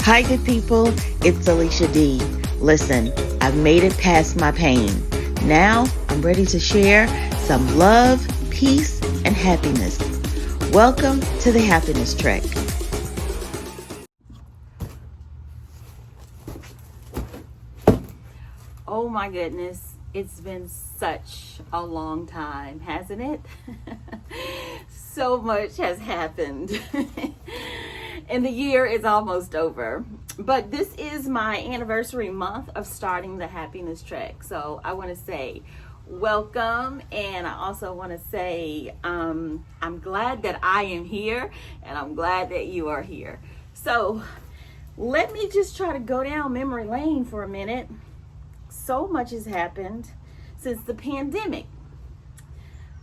Hi, good people. It's Alicia D. Listen, I've made it past my pain. Now I'm ready to share some love, peace, and happiness. Welcome to the Happiness Trek. Oh my goodness, it's been such a long time, hasn't it? So much has happened. And the year is almost over. But this is my anniversary month of starting the Happiness Trek. So I want to say welcome, and I also want to say I'm glad that I am here, and I'm glad that you are here. So let me just try to go down memory lane for a minute. So much has happened since the pandemic.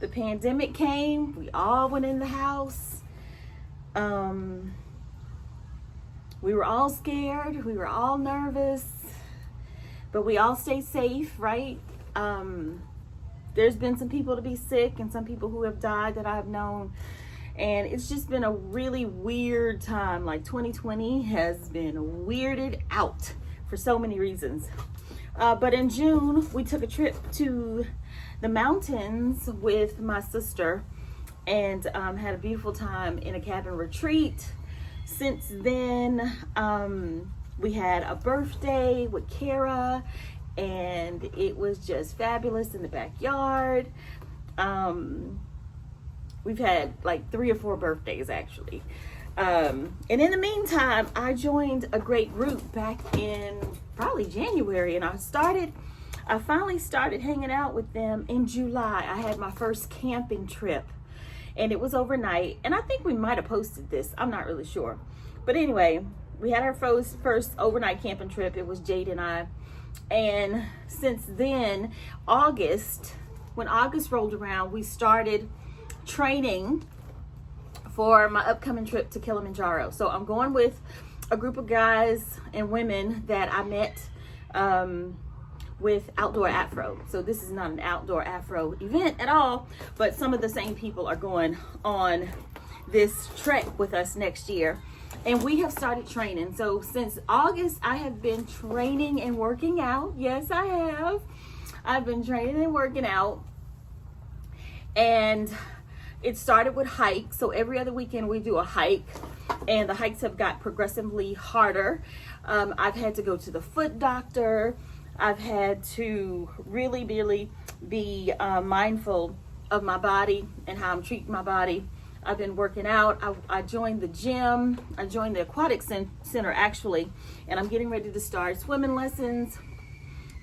The pandemic came, we all went in the house. We were all scared, we were all nervous, but we all stayed safe, right? There's been some people to be sick and some people who have died that I've known. And it's just been a really weird time. Like 2020 has been weirded out for so many reasons. But in June, we took a trip to the mountains with my sister and had a beautiful time in a cabin retreat. Since then, we had a birthday with Kara, and it was just fabulous in the backyard. We've had like 3 or 4 birthdays actually. And in the meantime, I joined a great group back in probably January, and I finally started hanging out with them in July. I had my first camping trip, and it was overnight, and I think we might have posted this, I'm not really sure. But anyway, we had our first overnight camping trip. It was Jade and I. And since then, when August rolled around, we started training for my upcoming trip to Kilimanjaro. So I'm going with a group of guys and women that I met with Outdoor Afro. So this is not an Outdoor Afro event at all, but some of the same people are going on this trek with us next year. And we have started training. So since August, I have been training and working out. Yes, I have. I've been training and working out. And it started with hikes. So every other weekend we do a hike, and the hikes have got progressively harder. I've had to go to the foot doctor. I've had to really be mindful of my body and how I'm treating my body. I've been working out. I joined the gym. I joined the aquatic center actually, and I'm getting ready to start swimming lessons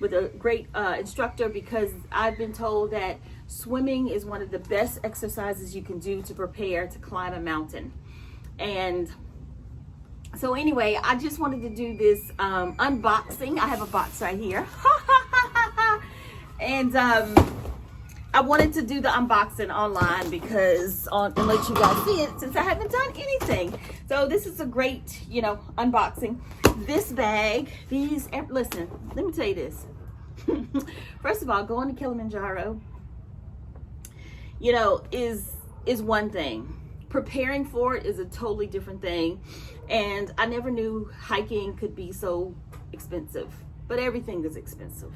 with a great instructor, because I've been told that swimming is one of the best exercises you can do to prepare to climb a mountain. And so anyway, I just wanted to do this unboxing. I have a box right here. And I wanted to do the unboxing online and let you guys see it, since I haven't done anything. So this is a great, unboxing. This bag, listen, let me tell you this. First of all, going to Kilimanjaro, is one thing. Preparing for it is a totally different thing. And I never knew hiking could be so expensive, but everything is expensive.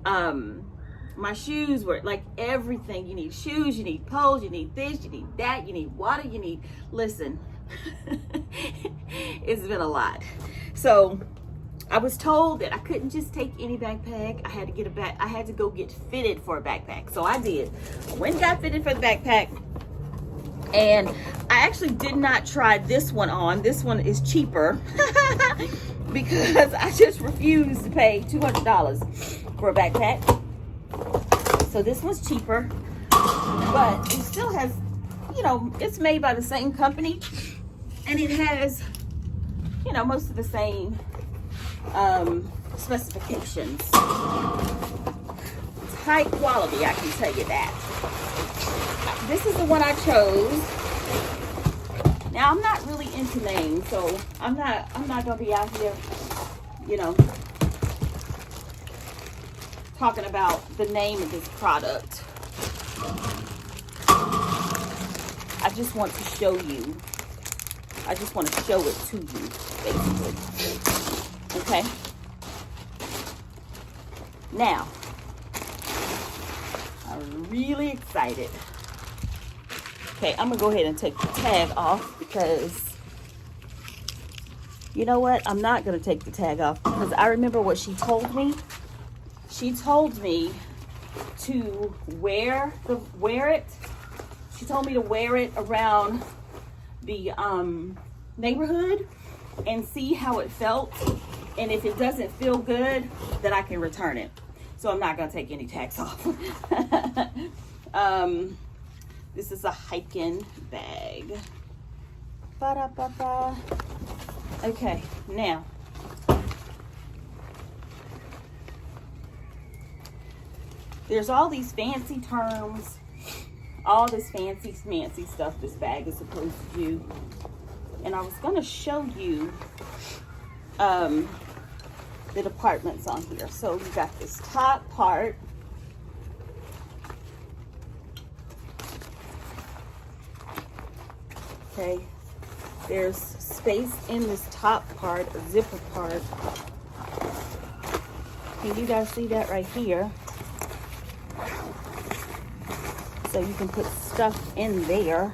My shoes were like everything. You need shoes, you need poles, you need this, you need that, you need water, listen, it's been a lot. So I was told that I couldn't just take any backpack. I had to go get fitted for a backpack. So I did. Went and got fitted for the backpack. And I actually did not try this one on. This one is cheaper because I just refused to pay $200 for a backpack. So this one's cheaper, but it still has, it's made by the same company, and it has, most of the same specifications. It's high quality, I can tell you that. This is the one I chose. Now I'm not really into names, so I'm not gonna be out here, talking about the name of this product. I just want to show you I just want to show it to you, basically. Okay. Now, I'm really excited. Okay, I'm gonna go ahead and take the tag off because you know what? I'm not gonna take the tag off because I remember what she told me. She told me to wear it. She told me to wear it around the neighborhood and see how it felt. And if it doesn't feel good, then I can return it. So I'm not gonna take any tags off. This is a hiking bag. Ba-da-ba-ba. Okay, now. There's all these fancy terms, all this fancy stuff this bag is supposed to do. And I was gonna show you the departments on here. So you got this top part. Okay, there's space in this top part, a zipper part. Can you guys see that right here? So you can put stuff in there.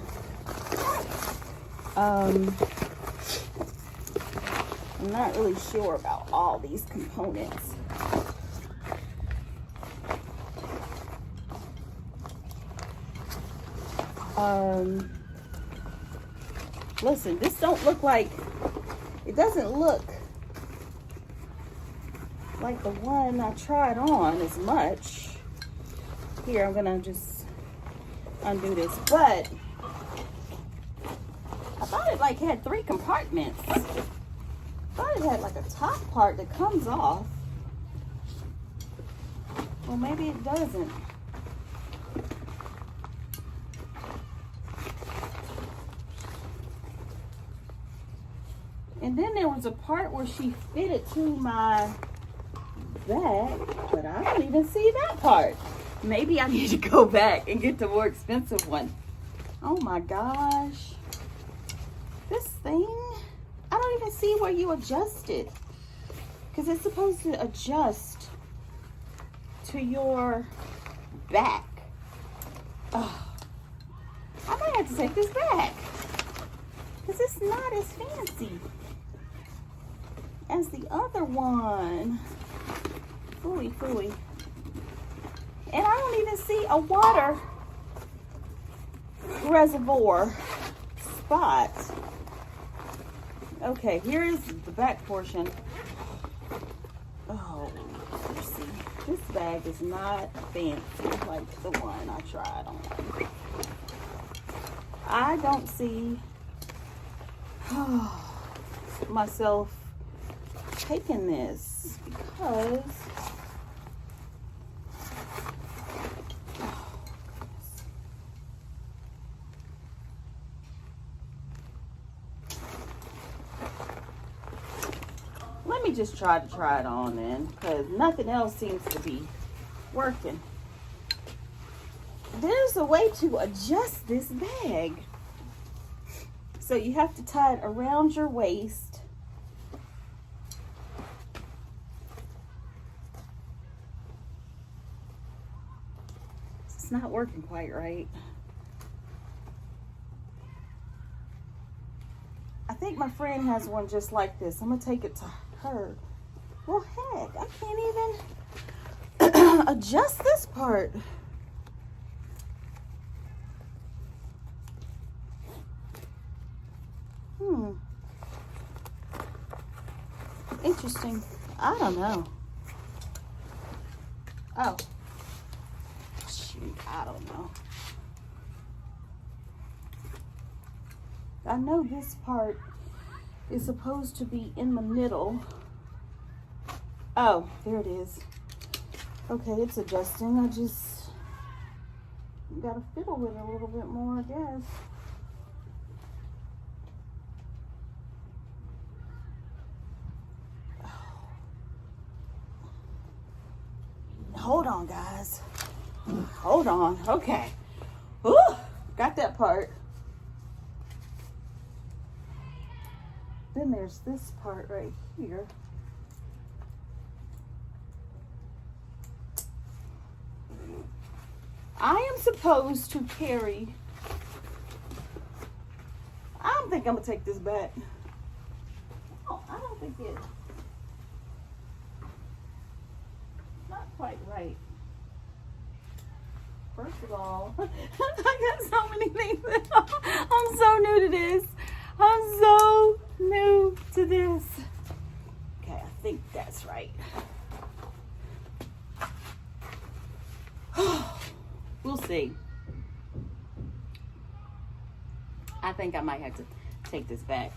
I'm not really sure about all these components. Listen, this don't look like, it doesn't look like the one I tried on as much. Here, I'm gonna just undo this, but I thought it like had 3 compartments. I thought it had like a top part that comes off. Well, maybe it doesn't. And then there was a part where she fitted to my bag, but I don't even see that part. Maybe I need to go back and get the more expensive one. Oh my gosh. This thing, I don't even see where you adjust it. Because it's supposed to adjust to your back. Oh, I might have to take this back. Because it's not as fancy as the other one. Phooey, phooey. And I don't even see a water reservoir spot. Okay, here is the back portion. Oh, let's see. This bag is not fancy like the one I tried on. I don't see myself taking this because let me just try it on then, because nothing else seems to be working. There's a way to adjust this bag. So you have to tie it around your waist. It's not working quite right. I think my friend has one just like this. I'm gonna take it to her. Well, heck, I can't even adjust this part. Interesting. I don't know. Oh. Shoot, I don't know. I know this part is supposed to be in the middle. Oh, there it is. Okay, it's adjusting. I just gotta fiddle with it a little bit more, I guess. Hold on, guys. Hold on. Okay. Ooh, got that part. Then there's this part right here. I am supposed to carry, I don't think I'm gonna take this back. Oh, I don't think it's not quite right. First of all, I got so many things. I'm so new to this. I'm so new to this. Okay, I think that's right. We'll see. I think I might have to take this back.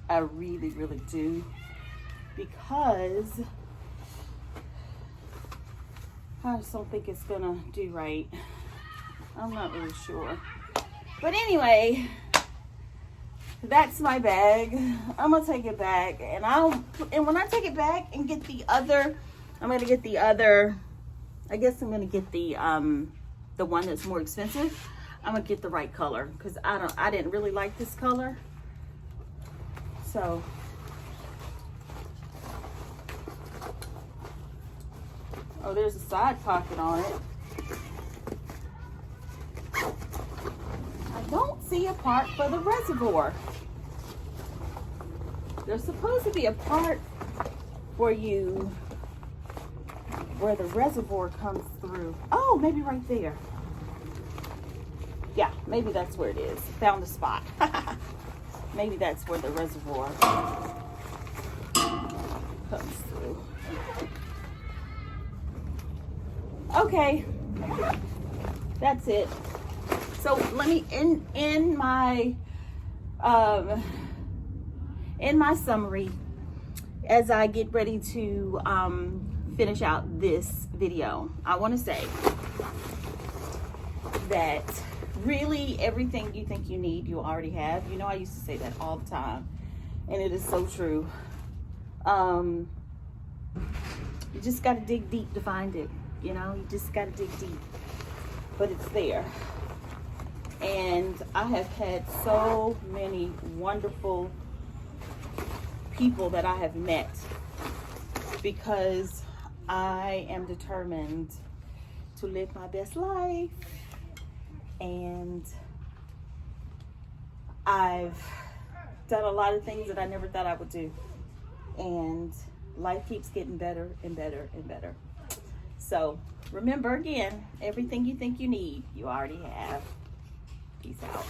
I really, really do. Because I just don't think it's gonna do right. I'm not really sure. But anyway, that's my bag. I'm gonna take it back, and when I take it back and get the other, I'm gonna get the other. I guess I'm gonna get the one that's more expensive. I'm gonna get the right color because I didn't really like this color. So oh, there's a side pocket on it. I don't see a part for the reservoir. There's supposed to be a part for you where the reservoir comes through. Oh, maybe right there. Yeah, maybe that's where it is. Found a spot. Maybe that's where the reservoir comes through. Okay, that's it. So let me in my summary as I get ready to finish out this video. I want to say that really everything you think you need, you already have. You know, I used to say that all the time, and it is so true. You just got to dig deep to find it. You know, you just got to dig deep, but it's there. And I have had so many wonderful people that I have met because I am determined to live my best life. And I've done a lot of things that I never thought I would do. And life keeps getting better and better and better. So remember again, everything you think you need, you already have. Peace out.